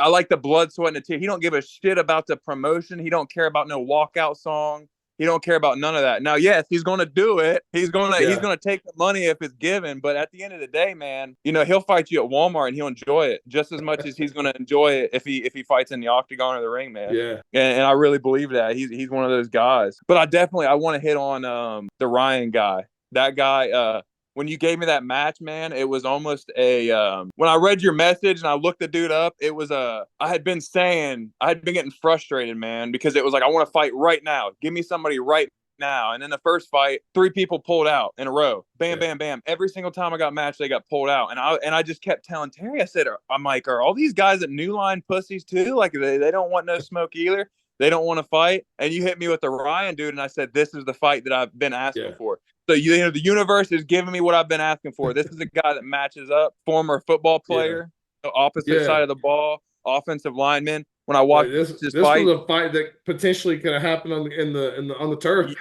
I like the blood, sweat, and the tears. He don't give a shit about the promotion. He don't care about no walkout song. He don't care about none of that. Now, yes, he's going to do it. He's going to take the money if it's given. But at the end of the day, man, he'll fight you at Walmart and he'll enjoy it just as much as he's going to enjoy it if he fights in the octagon or the ring, man. Yeah. And I really believe that he's one of those guys. But I want to hit on the Ryan guy. That guy. When you gave me that match, man, it was almost when I read your message and I looked the dude up, it was I had been getting frustrated, man, because it was like, I want to fight right now. Give me somebody right now. And in the first fight, 3 people pulled out in a row. Bam, bam, bam. Every single time I got matched, they got pulled out. And I just kept telling Terry, I said, I'm like, are all these guys at New Line pussies too? Like they don't want no smoke either. They don't want to fight. And you hit me with the Ryan dude, and I said, this is the fight that I've been asking for. So the universe is giving me what I've been asking for. This is a guy that matches up, former football player, opposite side of the ball, offensive lineman. When I watched this fight, was a fight that potentially could have happened on the turf.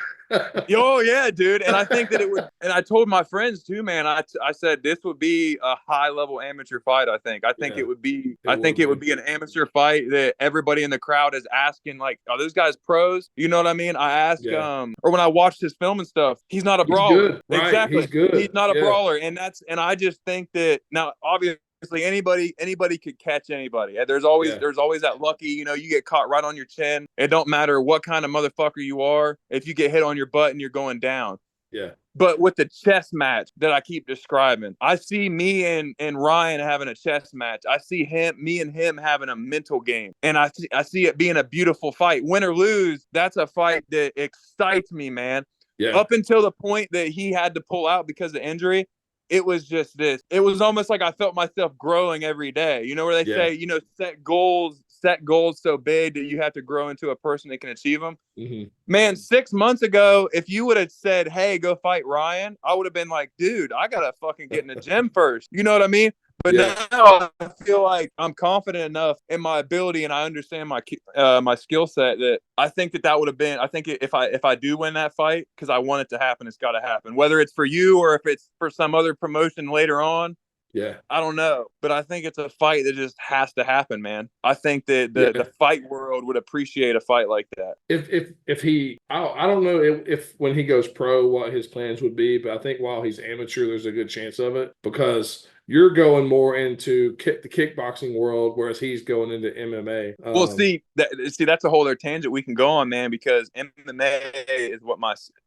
Oh yeah, dude. And I think that it would. And I told my friends too, man. I said this would be a high level amateur fight. I think it would be. It would be an amateur fight that everybody in the crowd is asking, like, are those guys pros? You know what I mean? I asked or when I watched his film and stuff, he's not a brawler. Good. Right. Exactly. He's good. He's not a brawler, and I just think that now obviously. Anybody could catch anybody. There's always that lucky, you get caught right on your chin. It don't matter what kind of motherfucker you are. If you get hit on your butt and you're going down. Yeah. But with the chess match that I keep describing, I see me and Ryan having a chess match. I see me and him having a mental game. And I see it being a beautiful fight. Win or lose, that's a fight that excites me, man. Yeah. Up until the point that he had to pull out because of injury, it was just this. It was almost like I felt myself growing every day. You know where they say, set goals so big that you have to grow into a person that can achieve them. Mm-hmm. Man, 6 months ago, if you would have said, hey, go fight Ryan, I would have been like, dude, I got to fucking get in the gym first. You know what I mean? But now I feel like I'm confident enough in my ability and I understand my skill set that I think that would have been, I think if I do win that fight, because I want it to happen, it's got to happen. Whether it's for you or if it's for some other promotion later on, I don't know. But I think it's a fight that just has to happen, man. I think that the fight world would appreciate a fight like that. If he, I don't know if when he goes pro, what his plans would be, but I think while he's amateur, there's a good chance of it because you're going more into the kickboxing world, whereas he's going into MMA. Well, see, that's a whole other tangent we can go on, man, because MMA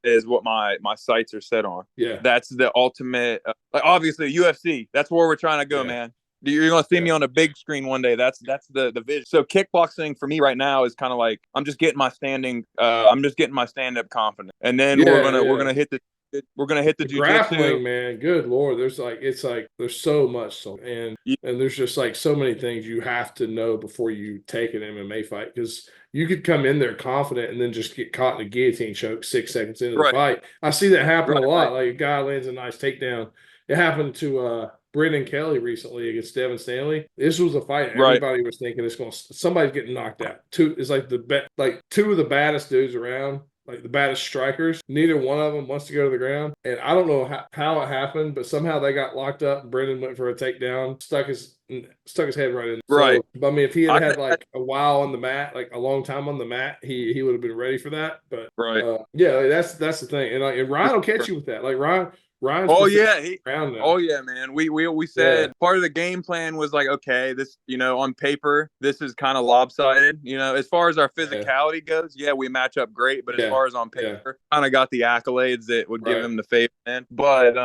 is what my sights are set on. Yeah, that's the ultimate. Obviously, UFC. That's where we're trying to go, man. You're going to see me on a big screen one day. That's the vision. So kickboxing for me right now is kind of like I'm just getting my stand-up confidence, and then we're gonna hit the. We're gonna hit the grappling, man. Good Lord, there's so much, and there's just like so many things you have to know before you take an MMA fight because you could come in there confident and then just get caught in a guillotine choke 6 seconds into the fight. I see that happen a lot. Like a guy lands a nice takedown. It happened to Brendan Kelly recently against Devin Stanley. This was a fight everybody was thinking somebody's getting knocked out. It's like two of the baddest dudes around. like the baddest strikers. Neither one of them wants to go to the ground. And I don't know how it happened, but somehow they got locked up. And Brendan went for a takedown, stuck his head right in. Right. So, but I mean, if he had like a while on the mat, like a long time on the mat, he would have been ready for that. But yeah, that's the thing. And Ryan will catch you with that. Like Ryan's oh yeah, man. We said part of the game plan was like, okay, this, on paper, this is kind of lopsided. As far as our physicality goes, we match up great. But as far as on paper, kind of got the accolades that would give him the favor. Man. But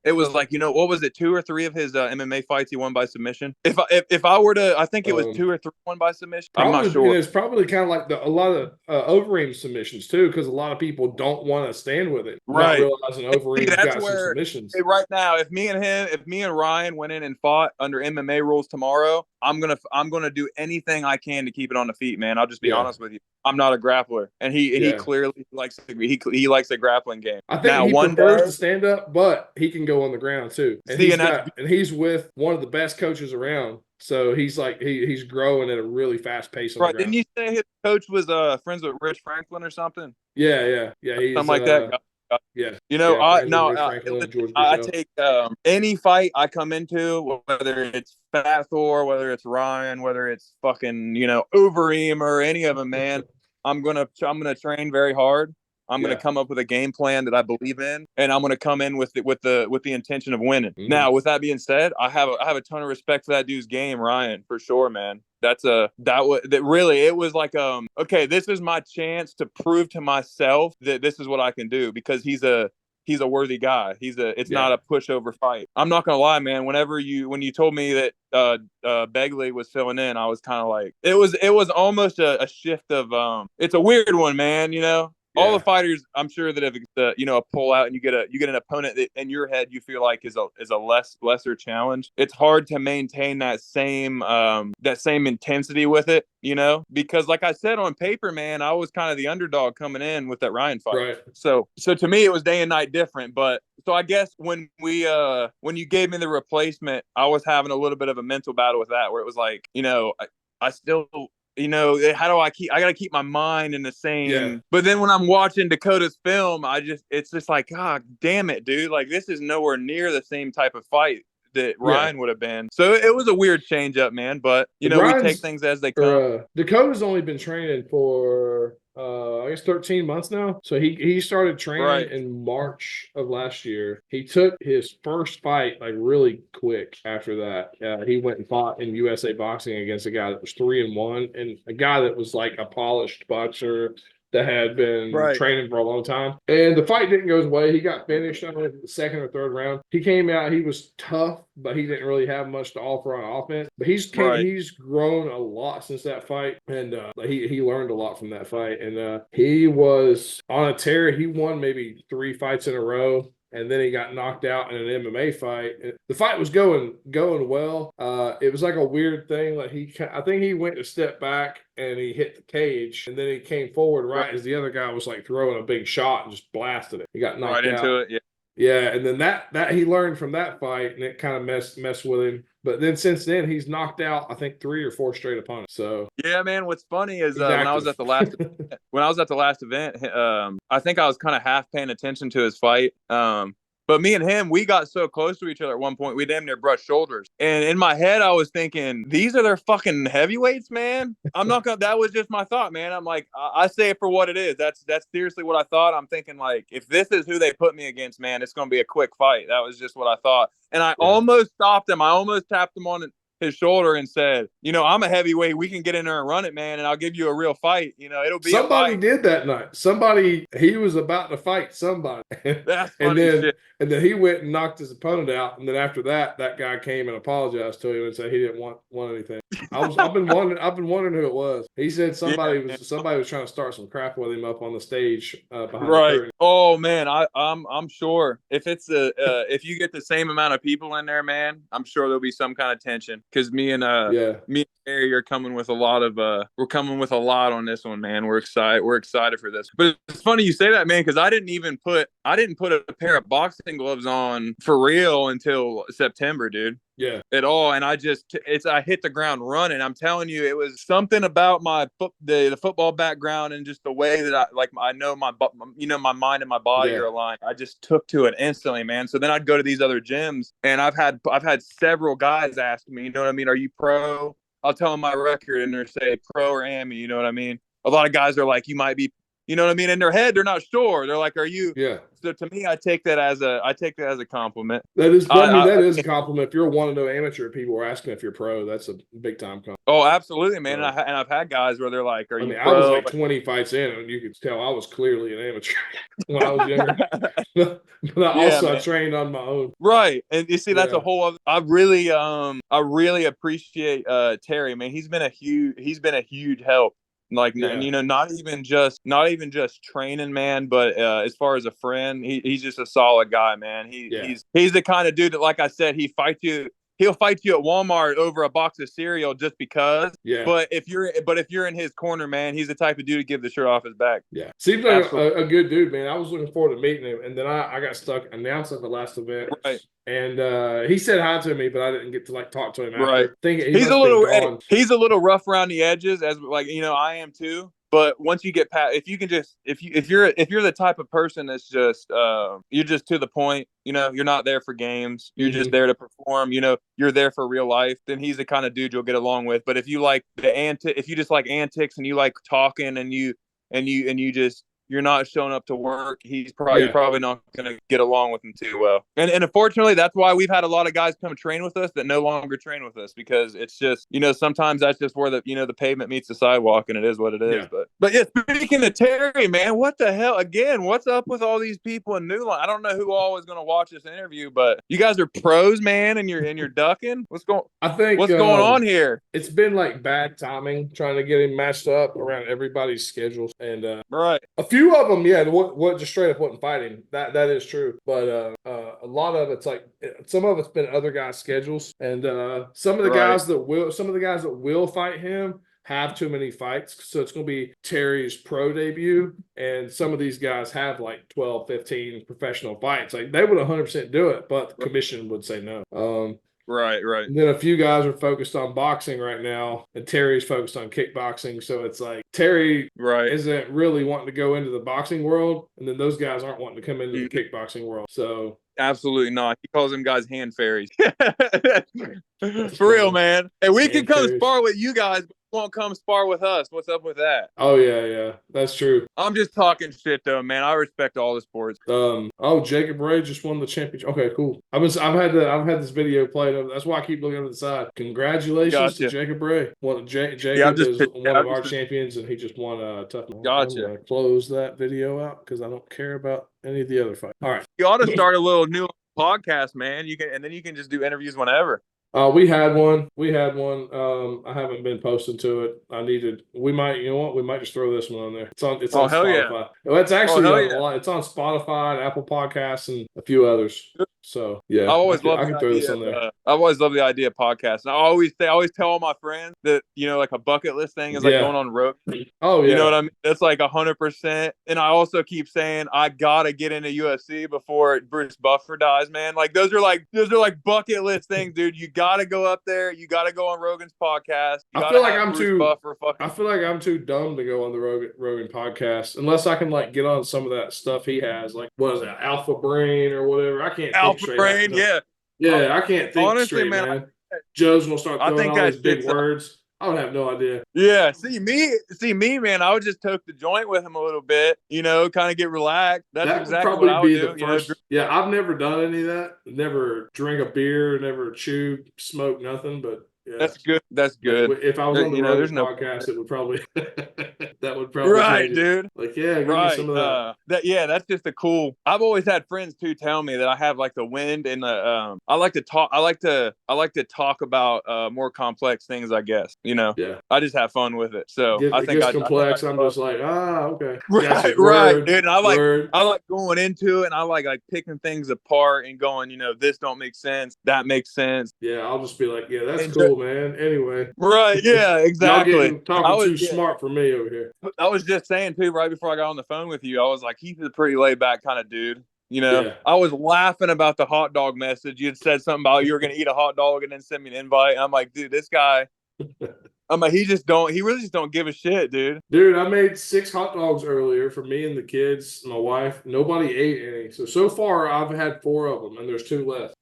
it was like, what was it? 2 or 3 of his MMA fights he won by submission. If I were to, I think it was 2 or 3 won by submission. I'm not sure. And it's probably kind of like a lot of Overeem submissions too, because a lot of people don't want to stand with it. Right. Not realizing Overeem's got some submissions. Right now, if me and Ryan went in and fought under MMA rules tomorrow, I'm gonna do anything I can to keep it on the feet, man. I'll just be honest with you. I'm not a grappler, and he clearly likes he likes a grappling game. I think he prefers to stand up, but he can go on the ground too. And he's with one of the best coaches around. So he's like he's growing at a really fast pace. On the ground. Didn't you say his coach was friends with Rich Franklin or something? Yeah. He's, something like that. Yeah. I take any fight I come into, whether it's Fat Thor, whether it's Ryan, whether it's fucking Overeem or any of them, man. I'm gonna train very hard. I'm going to come up with a game plan that I believe in, and I'm going to come in with the intention of winning. Mm-hmm. Now, with that being said, I have a ton of respect for that dude's game, Ryan, for sure, man. It was like, okay, this is my chance to prove to myself that this is what I can do, because he's a worthy guy. It's not a pushover fight. I'm not gonna lie, man. When you told me that Begley was filling in, I was kind of like, it was almost a shift of it's a weird one, man. All the fighters, I'm sure that if a pull out and you get an opponent that in your head you feel like is a lesser challenge, it's hard to maintain that same intensity with it, because like I said, on paper, man, I was kind of the underdog coming in with that Ryan fight. Right. So to me it was day and night different. But so I guess when you gave me the replacement, I was having a little bit of a mental battle with that, where it was like, I still, how do I got to keep my mind in the same. Yeah. But then when I'm watching Dakota's film, it's just like, God damn it, dude. Like, this is nowhere near the same type of fight that Ryan would have been. So it was a weird change up, man. But, we take things as they come. Dakota's only been training for, I guess 13 months now. So he started training in March of last year. He took his first fight like really quick after that. He went and fought in USA Boxing against a guy that was 3-1, and a guy that was like a polished boxer that had been training for a long time. And the fight didn't go his way. He got finished on the 2nd or 3rd round. He came out, he was tough, but he didn't really have much to offer on offense. But he's grown a lot since that fight, and he learned a lot from that fight. And he was on a tear. He won maybe 3 fights in a row. And then he got knocked out in an MMA fight. The fight was going well. It was like a weird thing. Like I think he went a step back and he hit the cage, and then he came forward right as the other guy was like throwing a big shot and just blasted it. He got knocked out. Into it. Yeah. Yeah, and then that he learned from that fight, and it kind of messed with him. But then since then, he's knocked out, I think, 3 or 4 straight opponents. So yeah, man. What's funny is when I was at the last event, I think I was kind of half paying attention to his fight. But me and him, we got so close to each other at one point, we damn near brushed shoulders. And in my head, I was thinking, these are their fucking heavyweights, man. That was just my thought, man. I'm like, I say it for what it is. That's seriously what I thought. I'm thinking, like, if this is who they put me against, man, it's going to be a quick fight. That was just what I thought. And I almost stopped him. I almost tapped him on his shoulder and said, I'm a heavyweight. We can get in there and run it, man. And I'll give you a real fight. It'll be somebody did that night. He was about to fight somebody. That's funny shit. And then he went and knocked his opponent out. And then after that guy came and apologized to him and said he didn't want anything. I've been wondering who it was. He said somebody was trying to start some crap with him up on the stage behind the curtain. Oh man, I'm sure if it's if you get the same amount of people in there, man, I'm sure there'll be some kind of tension, because me and Terry are coming with a lot of we're coming with a lot on this one, man. We're excited for this. But it's funny you say that, man, because I didn't put a pair of boxing gloves on for real until September, dude. Yeah. At all. And I hit the ground running. I'm telling you, it was something about the football background and just the way that I know my mind and my body are aligned. I just took to it instantly, man. So then I'd go to these other gyms, and I've had several guys ask me, you know what I mean? Are you pro? I'll tell them my record, and they're say pro or AMI, you know what I mean? A lot of guys are like, you might be, you know what I mean? In their head, they're not sure. They're like, are you? Yeah. So to me, I take that as a compliment. That is a compliment. If you're a 1-0 amateur, people are asking if you're pro. That's a big time compliment. Oh, absolutely, man. And I've had guys where they're like, "Are you pro?" I was like 20 fights in, and you could tell I was clearly an amateur when I was younger. But I trained on my own. Right, and you see, that's a whole other. I really appreciate Terry, man. He's been a huge help. Like, you know, not even just training, man, but as far as a friend, he's just a solid guy, man. He's the kind of dude that, like I said, he'll fight you at Walmart over a box of cereal just because. Yeah. But if you're in his corner, man, he's the type of dude to give the shirt off his back. Yeah. Seems like a good dude, man. I was looking forward to meeting him, and then I got stuck announcing the last event. Right. And he said hi to me, but I didn't get to talk to him after. Right. He's a little rough around the edges, as I am too. But once you get past, if you're the type of person that's just you're just to the point, you're not there for games, you're just there to perform, you're there for real life, then he's the kind of dude you'll get along with. But if you like if you just like antics and you like talking and you're not showing up to work, you're probably not going to get along with him too well. And unfortunately, that's why we've had a lot of guys come train with us that no longer train with us, because it's just, sometimes that's just where the pavement meets the sidewalk, and it is what it is. Yeah. But yeah, speaking of Terry, man, what the hell? Again, what's up with all these people in New Line? I don't know who all is going to watch this interview, but you guys are pros, man, and you're ducking. What's going on here? It's been bad timing trying to get him matched up around everybody's schedules, and right. A few of them, what just straight up wasn't fighting. That is true, but a lot of it's some of it's been other guys' schedules, and some of the guys that will fight him have too many fights, so it's going to be Terry's pro debut, and some of these guys have 12, 15 professional fights. They would 100% do it, but the commission would say no. Right. And then a few guys are focused on boxing right now, and Terry's focused on kickboxing. So it's Terry isn't really wanting to go into the boxing world, and then those guys aren't wanting to come into the kickboxing world. So absolutely not. He calls them guys hand fairies. For real, man. And we can come spar with you guys, but you won't come spar with us. What's up with that? Oh yeah, that's true. I'm just talking shit though, man. I respect all the sports. Jacob Ray just won the championship. Okay, cool. I've had this video played. That's why I keep looking over the side. Congratulations to Jacob Ray. Jacob is one of our champions, and he just won a tough. Gotcha. I'm gonna close that video out because I don't care about any of the other fights. All right. You ought to start a little new podcast, man. You can just do interviews whenever. We had one. I haven't been posting to it. We might just throw this one on there. It's on Spotify. Yeah. Well, it's actually it's on Spotify and Apple Podcasts and a few others. So yeah, I can throw this on there. I've always loved the idea of podcasts. And I always tell all my friends that like a bucket list thing is going on road. Oh yeah, you know what I mean? That's 100%. And I also keep saying I gotta get into UFC before Bruce Buffer dies, man. Those are bucket list things, dude. You gotta go up there. You gotta go on Rogan's podcast. I feel like I'm too dumb to go on the Rogan podcast unless I can get on some of that stuff he has. What is that, Alpha Brain or whatever? I can't. Alpha Brain, yeah. Yeah, I can't think honestly, straight, man. Joe's gonna start throwing all these big words. I would have no idea. Yeah, see me, man. I would just toke the joint with him a little bit, kind of get relaxed. That exactly what I would do. The first, yeah, I've never done any of that. Never drink a beer, never chew, smoke, nothing. But yeah. That's good. That's good. If I was on the Rogan podcast, it would probably. that would probably change it. Dude. Like, yeah, give me some of that. That's just a cool. I've always had friends too tell me that I have like the wind and the. I like to talk. I like to talk about more complex things. I guess Yeah. I just have fun with it. So I think it's complex. I'm just like, okay. Right, right, dude. And I like going into it, and I like picking things apart and going, this don't make sense, that makes sense. Yeah, I'll just be like, yeah, that's cool, man. Anyway. Right, yeah, exactly. Talking too smart for me over here. I was just saying too, right before I got on the phone with you, I was like, he's a pretty laid back kind of dude. Yeah. I was laughing about the hot dog message. You had said something about you were going to eat a hot dog and then send me an invite. And I'm like, dude, this guy. I'm like, he really just don't give a shit, dude. Dude, I made 6 hot dogs earlier for me and the kids, my wife. Nobody ate any. So far I've had 4 of them, and there's 2 left.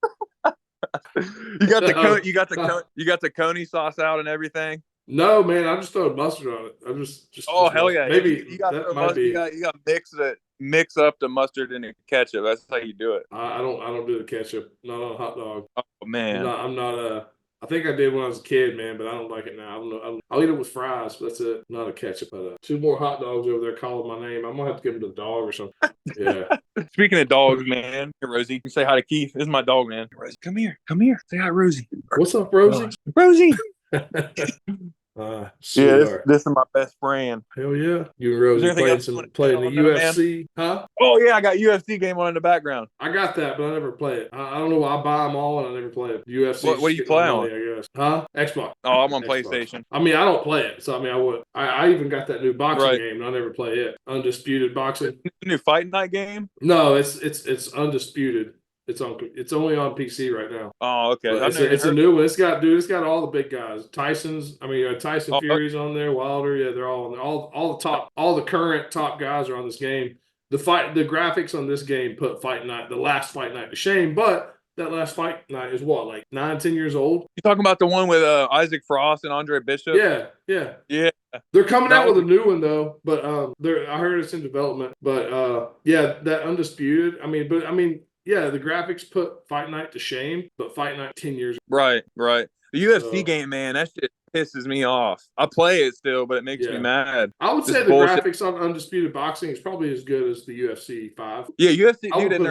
You got the coney sauce out and everything. No, man, I just throw mustard on it. I'm just oh hell yeah, maybe you got you got to mix up the mustard and the ketchup. That's how you do it. I don't do the ketchup, not on a hot dog. Oh man, I'm not I think I did when I was a kid, man, but I don't like it now. I don't know. I'll eat it with fries, but that's it. Not a ketchup. But 2 more hot dogs over there calling my name. I'm gonna have to give them to the dog or something. Yeah. Speaking of dogs, man, hey, Rosie, say hi to Keith. This is my dog, man. Rosie, come here. Say hi, Rosie. What's up, Rosie? Rosie. Yeah, this is my best friend. Hell yeah. You and Rosie playing the UFC, huh? Oh yeah, I got UFC game on in the background. I got that, but I never play it. I don't know why I buy them all and I never play it. UFC. What do you play on? I guess. Huh? Xbox. Oh, I'm on PlayStation. I mean, I don't play it, so I mean, I would. I even got that new boxing game, and I never play it. Undisputed Boxing. New Fight Night game? No, it's Undisputed. It's only on PC right now. Oh, okay. It's a new one. It's got all the big guys. Tyson Fury's on there. Wilder, yeah, they're all on there. All the current top guys are on this game. The graphics on this game put the last Fight Night to shame, but that last Fight Night is what, like 9-10 years old? You talking about the one with Isaac Frost and Andre Bishop? Yeah. They're coming out with a new one though, but I heard it's in development. But yeah, that Undisputed. Yeah, the graphics put Fight Night to shame, but Fight Night 10 years ago. Right. The UFC game, man, that shit pisses me off. I play it still, but it makes me mad. I would say the graphics on Undisputed Boxing is probably as good as the UFC 5. Yeah, UFC, dude, and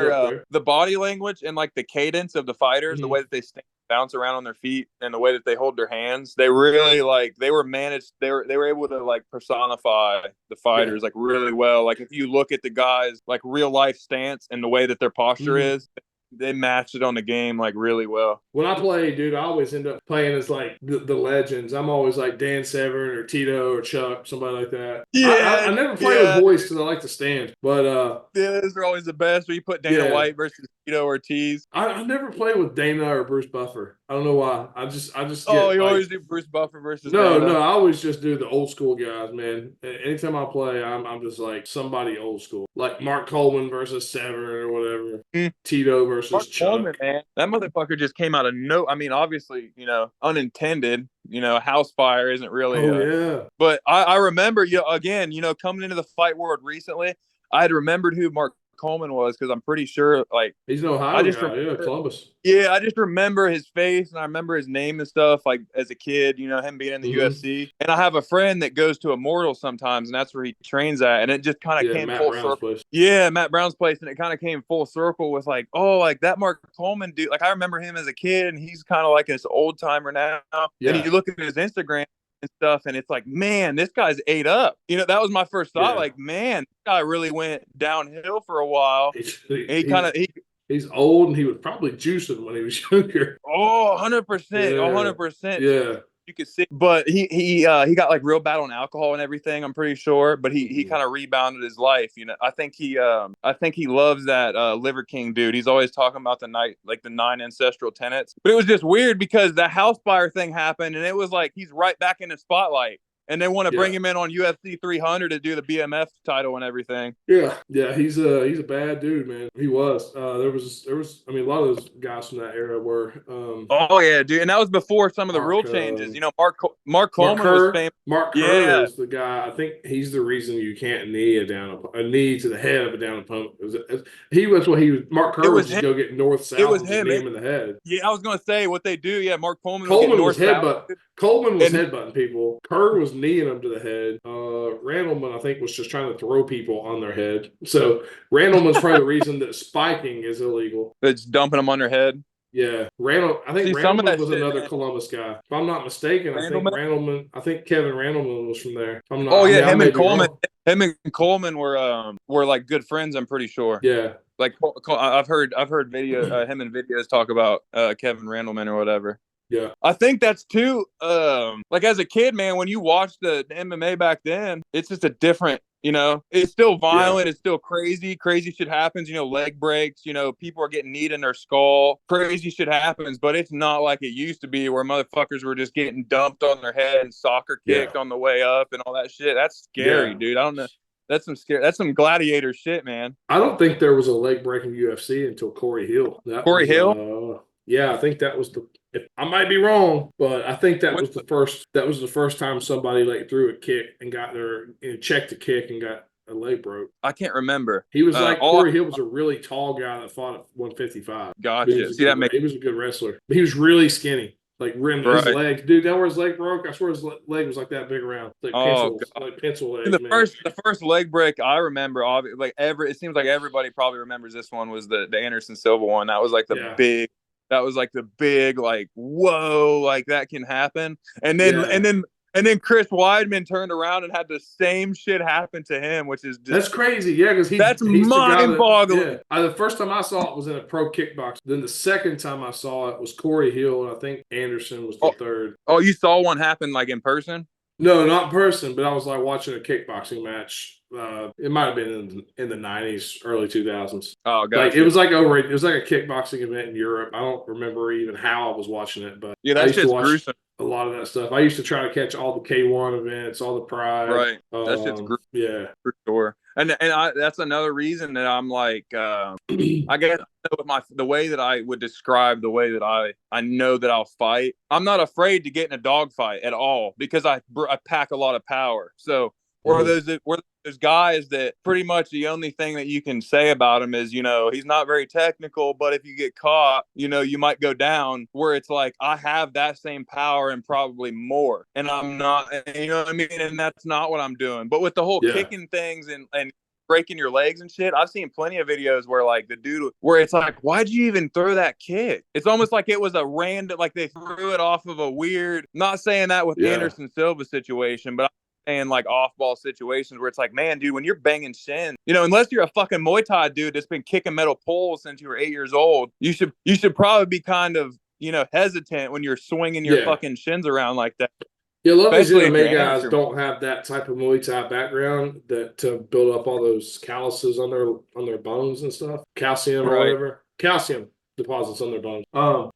the body language and like the cadence of the fighters, the way that they bounce around on their feet and the way that they hold their hands, they really they were able to like personify the fighters like really well. Like if you look at the guys like real life stance and the way that their posture is, they matched it on the game like really well. When I play, dude, I always end up playing as like the legends. I'm always like Dan Severn or Tito or Chuck, somebody like that. Yeah, I never play with boys because I like to stand. But those are always the best. Where you put Dana White versus Tito Ortiz. I never play with Dana or Bruce Buffer. I don't know why. I just you always do Bruce Buffer versus Dana. No, I always just do the old school guys, man. Anytime I play, I'm just like somebody old school, like Mark Coleman versus Severn or whatever. Tito versus Mark Chuck. Coleman, man, that motherfucker just came out of no. I mean, obviously, unintended. House fire isn't really. But I remember, coming into the fight world recently, I had remembered who Mark Coleman was because I'm pretty sure he's an Ohio guy, Columbus. Yeah, I just remember his face and I remember his name and stuff like as a kid, him being in the UFC. And I have a friend that goes to Immortal sometimes and that's where he trains at. And it just kind of came full circle. Place. Yeah, Matt Brown's place. And it kind of came full circle with that Mark Coleman dude. Like I remember him as a kid and he's kind of like this old timer now. Yeah. And you look at his Instagram and stuff and it's like, man, this guy's ate up. That was my first thought. Like, man, this guy really went downhill for a while. He's old and he was probably juicing when he was younger. Oh, 100%. 100%. Yeah. You could see, but he got like real bad on alcohol and everything. I'm pretty sure, but he kind of rebounded his life. I think he loves that Liver King dude. He's always talking about the 9 ancestral tenets. But it was just weird because the house fire thing happened, and it was like he's right back in the spotlight. And they want to bring him in on UFC 300 to do the BMF title and everything. Yeah, he's a bad dude, man. He was. There was. I mean, a lot of those guys from that era were. Oh yeah, dude, and that was before some of the rule changes. Mark Coleman was famous. Mark Kerr is the guy. I think he's the reason you can't knee a knee to the head of a down opponent. Mark Kerr was just go get north south. It was him. Knee him in the head. Yeah, I was gonna say what they do. Yeah, Mark Coleman was headbutting people. Kerr was kneeing them to the head. Randleman, I think, was just trying to throw people on their head. So Randleman's probably the reason that spiking is illegal. It's dumping them on their head. Yeah, I think some of Randleman that was shit, another man. Columbus guy. If I'm not mistaken, I think Kevin Randleman was from there. Him and Coleman. Him and Coleman were like good friends. I'm pretty sure. Yeah, like I've heard video him and videos talk about Kevin Randleman or whatever. Yeah, I think that's too. Like as a kid, man, when you watch the MMA back then, it's just a different. It's still violent. Yeah. It's still crazy. Crazy shit happens. Leg breaks. People are getting kneed in their skull. Crazy shit happens, but it's not like it used to be where motherfuckers were just getting dumped on their head and soccer kicked on the way up and all that shit. That's scary, dude. I don't know. That's some gladiator shit, man. I don't think there was a leg breaking UFC until Corey Hill. Corey Hill? Yeah, I think that was I might be wrong, but I think that was the first. That was the first time somebody threw a kick and got checked the kick and got a leg broke. I can't remember. He was Corey Hill was a really tall guy that fought at 155. Gotcha. He was a good wrestler. But he was really skinny. Rimmed his legs, dude. That where his leg broke. I swear his leg was like that big around, pencil legs. The first leg break I remember, it seems like everybody probably remembers this one was the Anderson Silva one. That was the big. That was the big whoa, that can happen. And then Chris Weidman turned around and had the same shit happen to him, which is just, that's crazy. Yeah, because that's mind-boggling. The first time I saw it was in a pro kickbox. Then the second time I saw it was Corey Hill, and I think Anderson was the third. Oh, you saw one happen in person? No, not in person, but I was watching a kickboxing match. It might have been in the 90s, early 2000s. Oh, gotcha. It was it was a kickboxing event in Europe. I don't remember even how I was watching it, but yeah, that's just gruesome. A lot of that stuff. I used to try to catch all the K1 events, all the Pride. Right. That shit's gruesome. Yeah, for sure. And that's another reason that I'm I guess the way that I would describe the way that I know that I'll fight. I'm not afraid to get in a dogfight at all because I pack a lot of power. So or those guys that pretty much the only thing that you can say about him is, he's not very technical, but if you get caught, you might go down, where it's I have that same power and probably more. And I'm not, you know what I mean? And that's not what I'm doing. But with the whole kicking things and breaking your legs and shit, I've seen plenty of videos where the dude, where it's why'd you even throw that kick? It's almost like it was a random, they threw it off of a weird, not saying that with Anderson Silva situation, but and off-ball situations where it's man, dude, when you're banging shins, unless you're a fucking Muay Thai dude that's been kicking metal poles since you were 8 years old, you should probably be kind of, hesitant when you're swinging your fucking shins around like that. Yeah, a lot of these MMA guys don't have that type of Muay Thai background to build up all those calluses on their bones and stuff, calcium or whatever. Calcium deposits on their bones.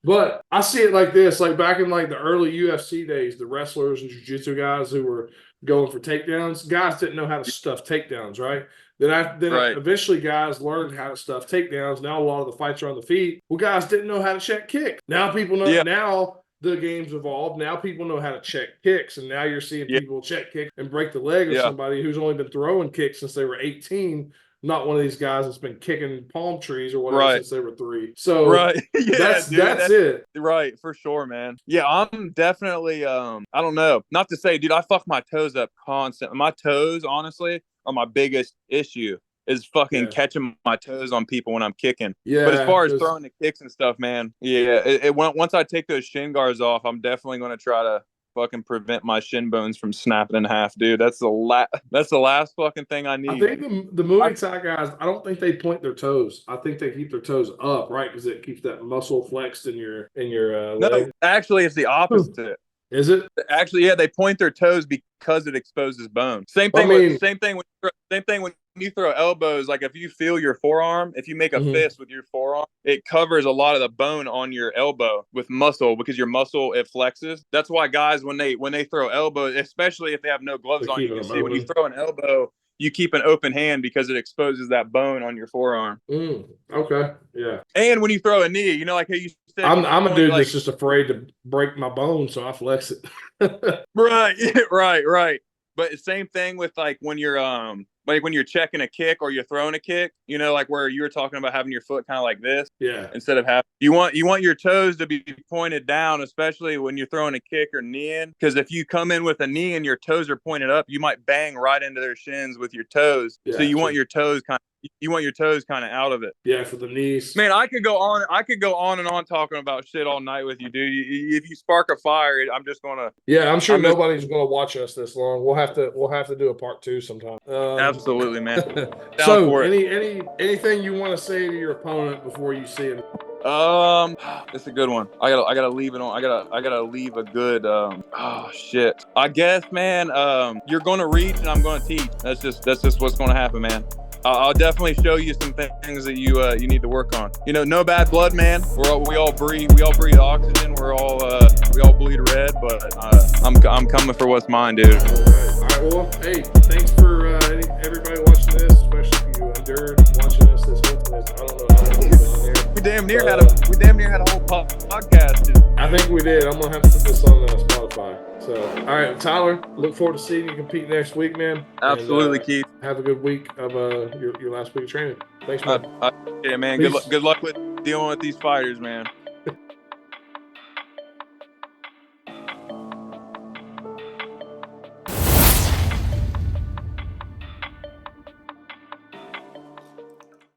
But I see it like this, back in the early UFC days, the wrestlers and jiu-jitsu guys who were going for takedowns, guys didn't know how to stuff takedowns, right? Then eventually guys learned how to stuff takedowns. Now a lot of the fights are on the feet. Well, guys didn't know how to check kick. Now people know. Yeah. Now the game's evolved. Now people know how to check kicks, and now you're seeing people check kick and break the leg of somebody who's only been throwing kicks since they were 18. Not one of these guys that's been kicking palm trees or whatever since they were 3. So that's it. Right, for sure, man. Yeah, I'm definitely I don't know. Not to say, dude, I fuck my toes up constantly. My toes, honestly, are my biggest issue. Is fucking catching my toes on people when I'm kicking. Yeah. But as far as throwing the kicks and stuff, man, once I take those shin guards off, I'm definitely going to try to fucking prevent my shin bones from snapping in half, dude. That's the last fucking thing I need. I think the Muay Thai guys, I don't think they point their toes. I think they keep their toes up, right? Because it keeps that muscle flexed in your leg. No, actually, it's the opposite. Is it? Actually, they point their toes because it exposes bone. Same thing when you throw elbows. If you feel your forearm, if you make a fist with your forearm, it covers a lot of the bone on your elbow with muscle because your muscle, it flexes. That's why guys, when they throw elbows, especially if they have no gloves on, you can see when you throw an elbow, you keep an open hand because it exposes that bone on your forearm. Okay. Yeah. And when you throw a knee, how you said, I'm a dude that's just afraid to break my bone, so I flex it. Right. But same thing with when you're like when you're checking a kick or you're throwing a kick, you know, like where you were talking about having your foot kind of like this. Yeah. Instead of having, you want your toes to be pointed down, especially when you're throwing a kick or knee in. Because if you come in with a knee and your toes are pointed up, you might bang right into their shins with your toes. Yeah, so you want your toes kind of out of it. Yeah, for the knees. Man, I could go on and on talking about shit all night with you, dude. If you spark a fire, I'm just gonna. Yeah, I'm sure nobody's gonna watch us this long. We'll have to do a part 2 sometime. Absolutely, man. So, anything you want to say to your opponent before you see him? It's a good one. I gotta leave it on. I gotta leave a good. Oh shit. I guess, man. You're gonna reach and I'm gonna teach. That's just what's gonna happen, man. I'll definitely show you some things that you need to work on. You know, no bad blood, man. We all breathe oxygen. We all bleed red. But I'm coming for what's mine, dude. All right. Well, hey, thanks for everybody watching this, especially if you endured watching us this whole time. I don't know how long we've been on here. We damn near had a whole podcast, dude. I think we did. I'm gonna have to put this on Spotify. So, all right, Tyler, look forward to seeing you compete next week, man. Absolutely, Keith. Have a good week of your last week of training. Thanks, man. Yeah, man. Good luck with dealing with these fighters, man.